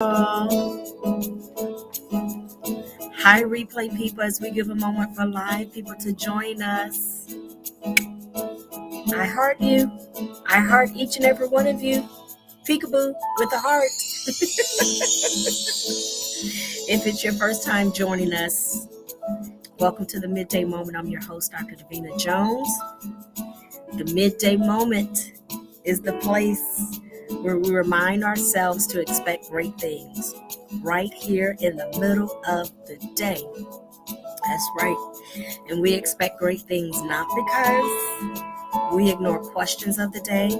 Hi, replay people, as we give a moment for live people to join us. I heart you. I heart each and every one of you. Peekaboo with a heart. If it's your first time joining us, welcome to the Midday Moment. I'm your host, Dr. Davina Jones. The Midday Moment is the place where we remind ourselves to expect great things right here in the middle of the day. That's right. And we expect great things not because we ignore questions of the day.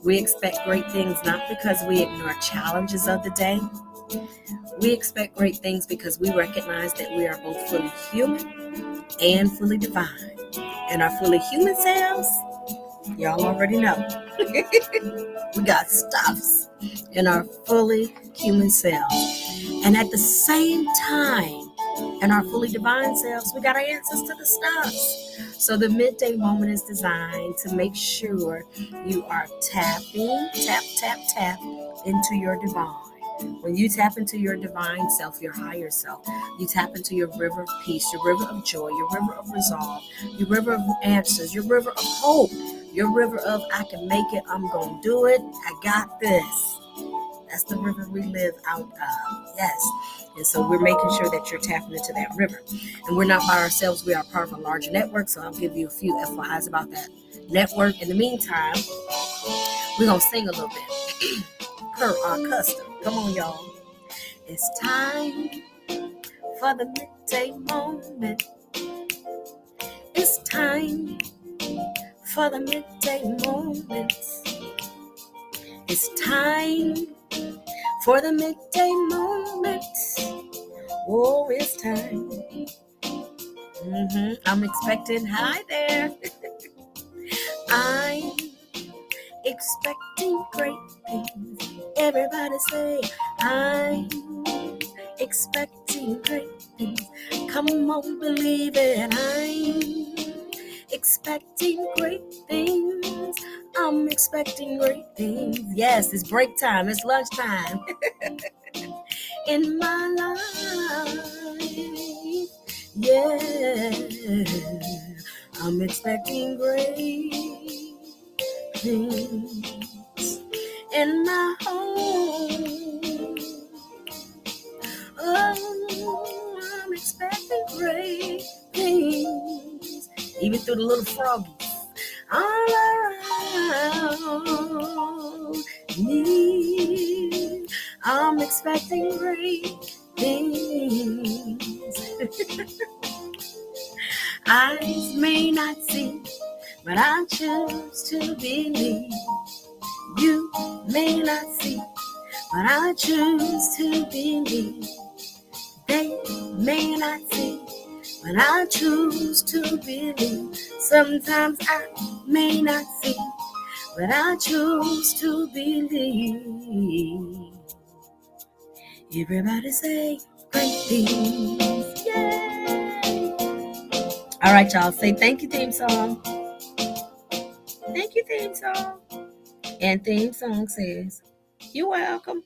We expect great things not because we ignore challenges of the day. We expect great things because we recognize that we are both fully human and fully divine. And our fully human selves, y'all already know. We got stuffs in our fully human selves. And at the same time, in our fully divine selves, we got our answers to the stuffs. So the midday moment is designed to make sure you are tap, into your divine. When you tap into your divine self, your higher self, you tap into your river of peace, your river of joy, your river of resolve, your river of answers, your river of hope, your river of I can make it, I'm going to do it, I got this. That's the river we live out of. Yes. And so we're making sure that you're tapping into that river. And we're not by ourselves. We are part of a larger network. So I'll give you a few FYIs about that network. In the meantime, we're going to sing a little bit per our custom. Come on, y'all. It's time for the midday moment. It's time for the midday moment. It's time for the midday moment. Oh, it's time. I'm expecting, hi there. I'm expecting great things. Everybody say, I'm expecting great things. Come on, believe it. I'm expecting great things. I'm expecting great things. Yes, it's break time. It's lunchtime. In my life, yeah, I'm expecting great things in my home. Oh, I'm expecting great things, even through the little froggies all around me. I'm expecting great things. Eyes may not see, but I choose to believe. You may not see, but I choose to believe. They may not see, but I choose to believe. Sometimes I may not see, but I choose to believe. Everybody say great things. Yay! All right, y'all. Say thank you, theme song. Thank you, theme song. And theme song says, you're welcome.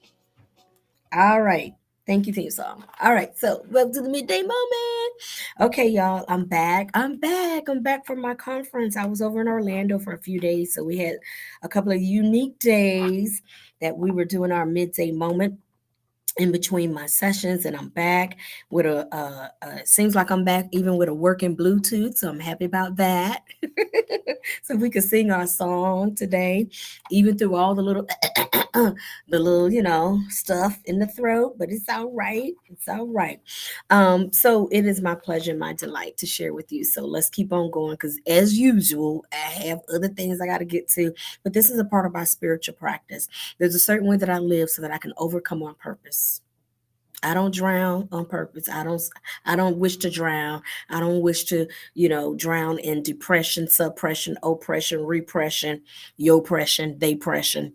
All right. Thank you, theme song. All right. So welcome to the midday moment. Okay, y'all. I'm back. I'm back from my conference. I was over in Orlando for a few days. So we had a couple of unique days that we were doing our midday moment in between my sessions, and I'm back with seems like I'm back even with a working Bluetooth, so I'm happy about that. So we could sing our song today, even through all the little the little stuff in the throat, but it's all right. It's all right. So it is my pleasure, my delight to share with you. So let's keep on going, because as usual, I have other things I got to get to, but this is a part of my spiritual practice. There's a certain way that I live so that I can overcome on purpose. I don't drown on purpose. I don't wish to drown. I don't wish to, drown in depression, suppression, oppression, repression, yo oppression, they pression.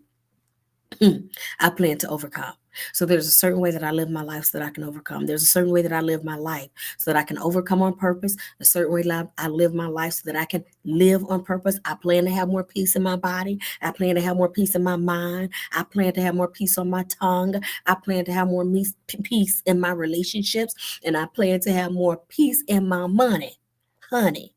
I plan to overcome. So there's a certain way that I live my life so that I can overcome. There's a certain way that I live my life so that I can overcome on purpose. A certain way that I live my life so that I can live on purpose. I plan to have more peace in my body. I plan to have more peace in my mind. I plan to have more peace on my tongue. I plan to have more peace in my relationships. And I plan to have more peace in my money. Honey.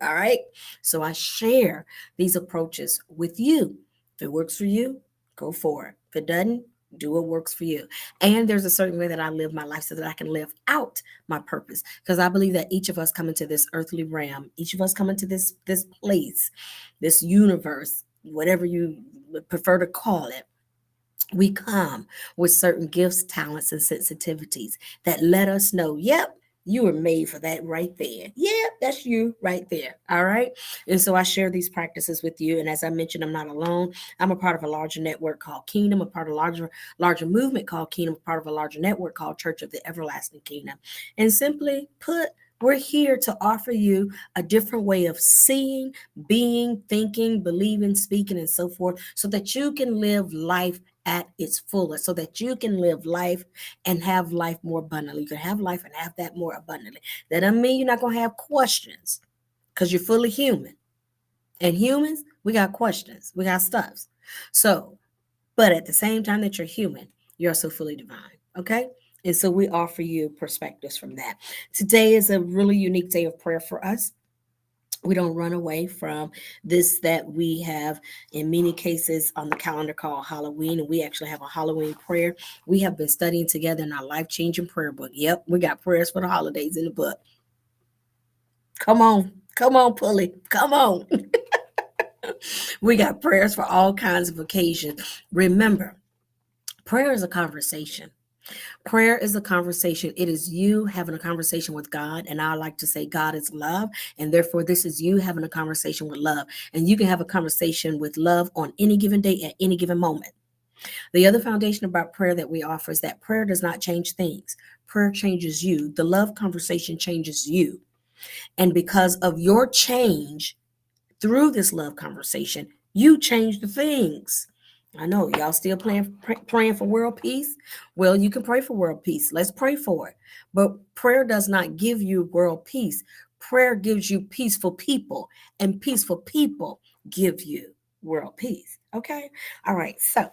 All right. So I share these approaches with you. If it works for you, go for it. If it doesn't, do what works for you. And there's a certain way that I live my life so that I can live out my purpose. Because I believe that each of us come into this earthly realm, each of us come into this place, this universe, whatever you prefer to call it. We come with certain gifts, talents, and sensitivities that let us know, yep, you were made for that right there. Yeah, that's you right there. All right. And so I share these practices with you. And as I mentioned, I'm not alone. I'm a part of a larger network called Kingdom, a part of a larger movement called Kingdom, a part of a larger network called Church of the Everlasting Kingdom. And simply put, we're here to offer you a different way of seeing, being, thinking, believing, speaking, and so forth, so that you can live life at its fullest, so that you can live life and have life more abundantly. You can have life and have that more abundantly. That doesn't mean you're not going to have questions, because you're fully human. And humans, we got questions, we got stuffs. So, but at the same time that you're human, you're also fully divine. Okay. And so we offer you perspectives from that. Today is a really unique day of prayer for us. We don't run away from this that we have in many cases on the calendar called Halloween, and we actually have a Halloween prayer. We have been studying together in our life-changing prayer book. Yep, we got prayers for the holidays in the book. Come on, Pulley, come on. We got prayers for all kinds of occasions. Remember, prayer is a conversation. Prayer is a conversation. It is you having a conversation with God. And I like to say God is love. And therefore, this is you having a conversation with love. And you can have a conversation with love on any given day at any given moment. The other foundation about prayer that we offer is that prayer does not change things. Prayer changes you. The love conversation changes you. And because of your change, through this love conversation, you change the things. I know y'all still praying for world peace. Well, you can pray for world peace. Let's pray for it. But prayer does not give you world peace. Prayer gives you peaceful people, and peaceful people give you world peace. Okay. All right. So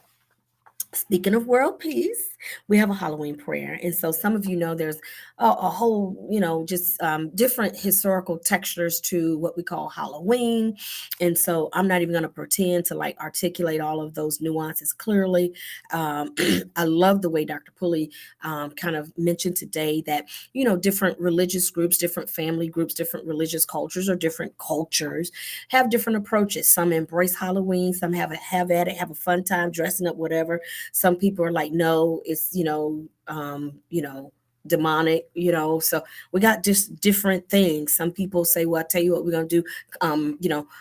speaking of world peace, we have a Halloween prayer. And so some of you know there's a whole, just different historical textures to what we call Halloween. And so I'm not even going to pretend to like articulate all of those nuances clearly. I love the way Dr. Pulley kind of mentioned today that, different religious groups, different family groups, different religious cultures or different cultures have different approaches. Some embrace Halloween, some have at it, have a fun time dressing up, whatever. Some people are like, no, it's demonic, so we got just different things. Some people say, well, I tell you what, we're gonna do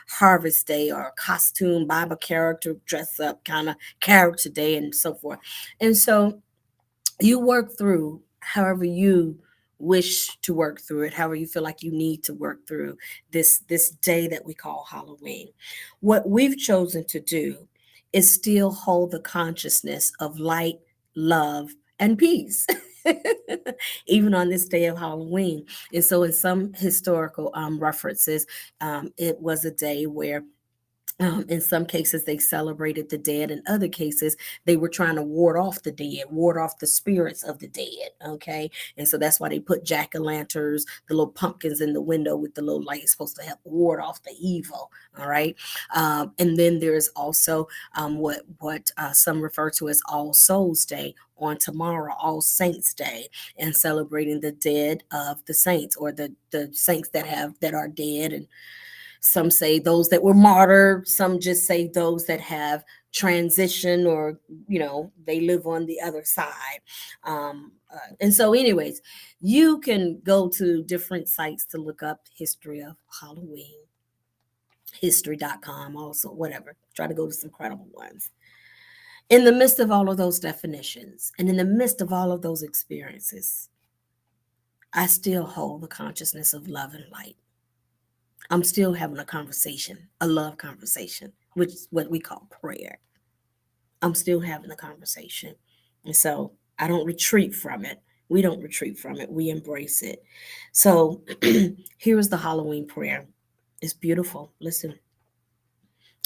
harvest day or costume Bible character dress up kind of character day and so forth. And so you work through however you wish to work through it, however you feel like you need to work through this day that we call Halloween. What we've chosen to do is still hold the consciousness of light, love, and peace. Even on this day of Halloween. And so in some historical references, it was a day where in some cases, they celebrated the dead. In other cases, they were trying to ward off the dead, ward off the spirits of the dead. Okay. And so that's why they put jack o' lanterns, the little pumpkins in the window with the little light, supposed to help ward off the evil. All right. And then there's also what some refer to as All Souls Day on tomorrow, All Saints Day, and celebrating the dead of the saints, or the saints that are dead. And some say those that were martyred. Some just say those that have transitioned, or they live on the other side. And so, anyways, you can go to different sites to look up history of Halloween, history.com, also, whatever. Try to go to some credible ones. In the midst of all of those definitions, and in the midst of all of those experiences, I still hold the consciousness of love and light. I'm still having a conversation, a love conversation, which is what we call prayer. I'm still having the conversation. And so I don't retreat from it. We don't retreat from it. We embrace it. So here is the Halloween prayer. It's beautiful. Listen,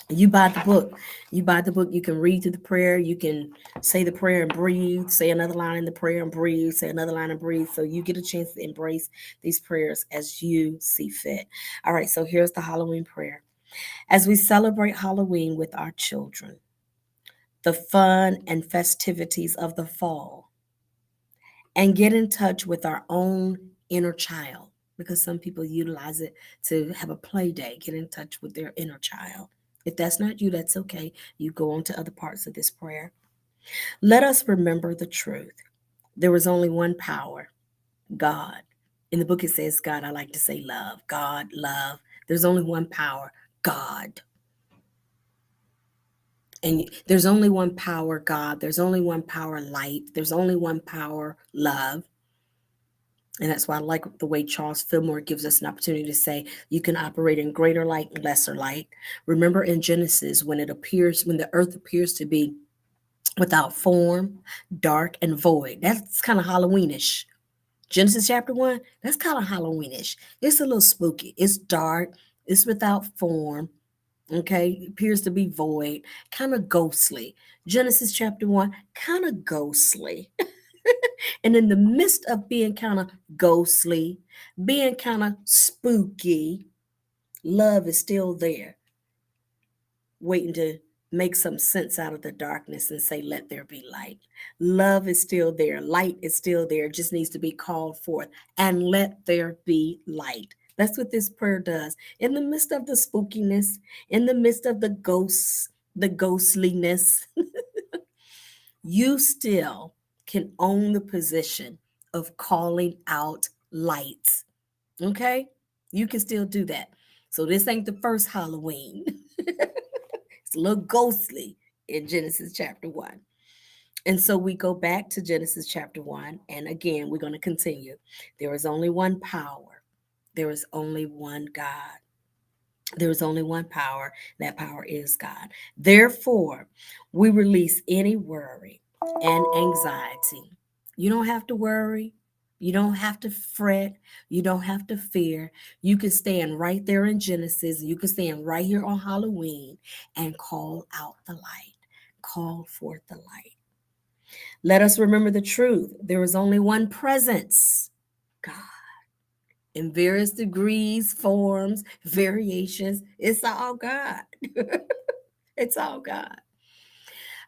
you buy the book. You buy the book. You can read through the prayer. You can say the prayer and breathe. Say another line in the prayer and breathe. Say another line and breathe. So you get a chance to embrace these prayers as you see fit. All right. So here's the Halloween prayer. As we celebrate Halloween with our children, the fun and festivities of the fall, and get in touch with our own inner child, because some people utilize it to have a play day, get in touch with their inner child. If that's not you, that's okay. You go on to other parts of this prayer. Let us remember the truth. There is only one power, God. In the book, it says God. I like to say love. God, love. There's only one power, God. And there's only one power, God. There's only one power, light. There's only one power, love. And that's why I like the way Charles Fillmore gives us an opportunity to say you can operate in greater light and lesser light. Remember in Genesis, when the earth appears to be without form, dark, and void. That's kind of Halloweenish. Genesis chapter 1, that's kind of Halloweenish. It's a little spooky. It's dark, it's without form, okay? It appears to be void, kind of ghostly. Genesis chapter 1, kind of ghostly. And in the midst of being kind of ghostly, being kind of spooky, love is still there, waiting to make some sense out of the darkness and say, let there be light. Love is still there. Light is still there. It just needs to be called forth. And let there be light. That's what this prayer does. In the midst of the spookiness, in the midst of the ghosts, the ghostliness, you still can own the position of calling out light. Okay? You can still do that. So this ain't the first Halloween. It's a little ghostly in Genesis chapter 1. And so we go back to Genesis chapter 1. And again, we're going to continue. There is only one power, there is only one God. There is only one power. That power is God. Therefore, we release any worry and anxiety. You don't have to worry. You don't have to fret. You don't have to fear. You can stand right there in Genesis. You can stand right here on Halloween and call out the light. Call forth the light. Let us remember the truth. There is only one presence, God, in various degrees, forms, variations. It's all God. It's all God.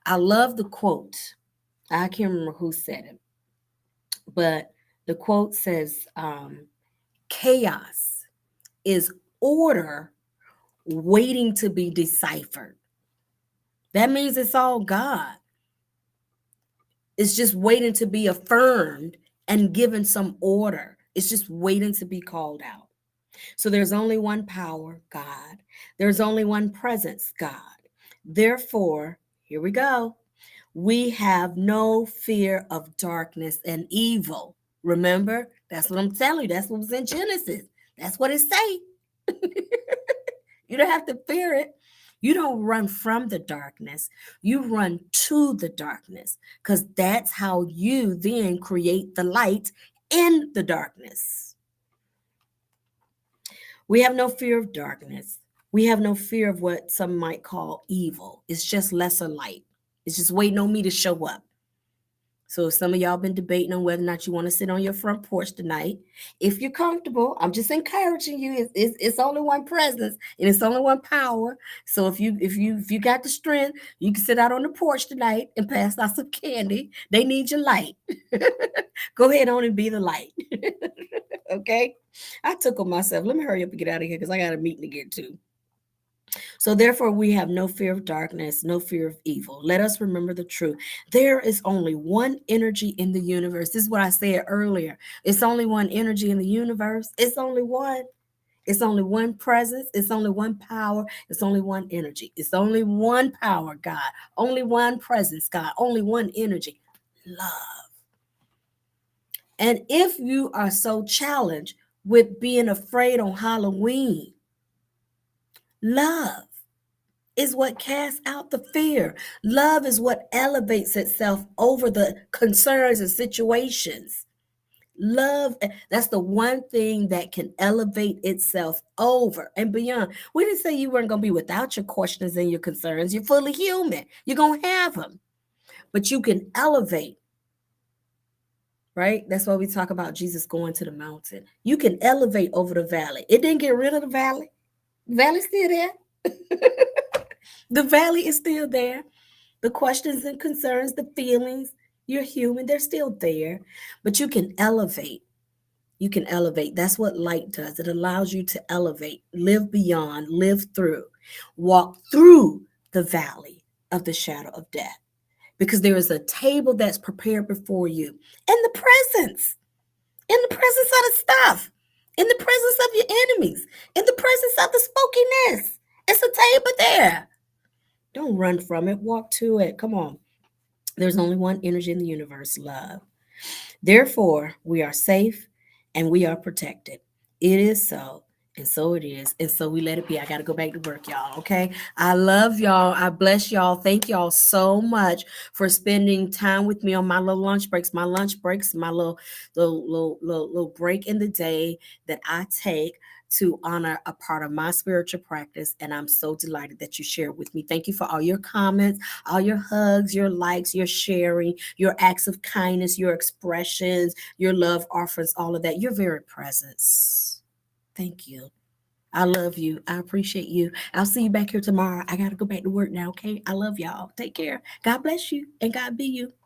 I love the quote. I can't remember who said it, but the quote says, chaos is order waiting to be deciphered. That means it's all God. It's just waiting to be affirmed and given some order. It's just waiting to be called out. So there's only one power, God. There's only one presence, God. Therefore, here we go. We have no fear of darkness and evil. Remember, that's what I'm telling you. That's what was in Genesis. That's what it say. You don't have to fear it. You don't run from the darkness. You run to the darkness, because that's how you then create the light in the darkness. We have no fear of darkness. We have no fear of what some might call evil. It's just lesser light. It's just waiting on me to show up. So if some of y'all been debating on whether or not you want to sit on your front porch tonight, if you're comfortable, I'm just encouraging you. It's only one presence and it's only one power. So if you got the strength, you can sit out on the porch tonight and pass out some candy. They need your light. Go ahead on and be the light. Okay? I took on myself. Let me hurry up and get out of here because I got a meeting to get to. So therefore, we have no fear of darkness, no fear of evil. Let us remember the truth. There is only one energy in the universe. This is what I said earlier. It's only one energy in the universe. It's only one. It's only one presence. It's only one power. It's only one energy. It's only one power, God. Only one presence, God. Only one energy, love. And if you are so challenged with being afraid on Halloween, love is what casts out the fear. Love is what elevates itself over the concerns and situations. Love, that's the one thing that can elevate itself over and beyond. We didn't say you weren't going to be without your questions and your concerns. You're fully human. You're going to have them, but you can elevate, right? That's why we talk about Jesus going to the mountain. You can elevate over the valley. It didn't get rid of the valley. The valley's still there. The valley is still there. The questions and concerns, the feelings, you're human, they're still there, but you can elevate. You can elevate. That's what light does. It allows you to elevate, live beyond, live through, walk through the valley of the shadow of death. Because there is a table that's prepared before you in the presence of the stuff, in the presence of your enemies, in the presence of the smokiness. It's a table there. Don't run from it. Walk to it. Come on. There's only one energy in the universe, love. Therefore, we are safe and we are protected. It is so, and so it is, and so we let it be. I got to go back to work, y'all. Okay. I love y'all. I bless y'all. Thank y'all so much for spending time with me on my little lunch breaks. My lunch breaks, my little break in the day that I take to honor a part of my spiritual practice. And I'm so delighted that you shared with me. Thank you for all your comments, all your hugs, your likes, your sharing, your acts of kindness, your expressions, your love offerings, all of that, your very presence. Thank you. I love you. I appreciate you. I'll see you back here tomorrow. I got to go back to work now, okay? I love y'all. Take care. God bless you and God be you.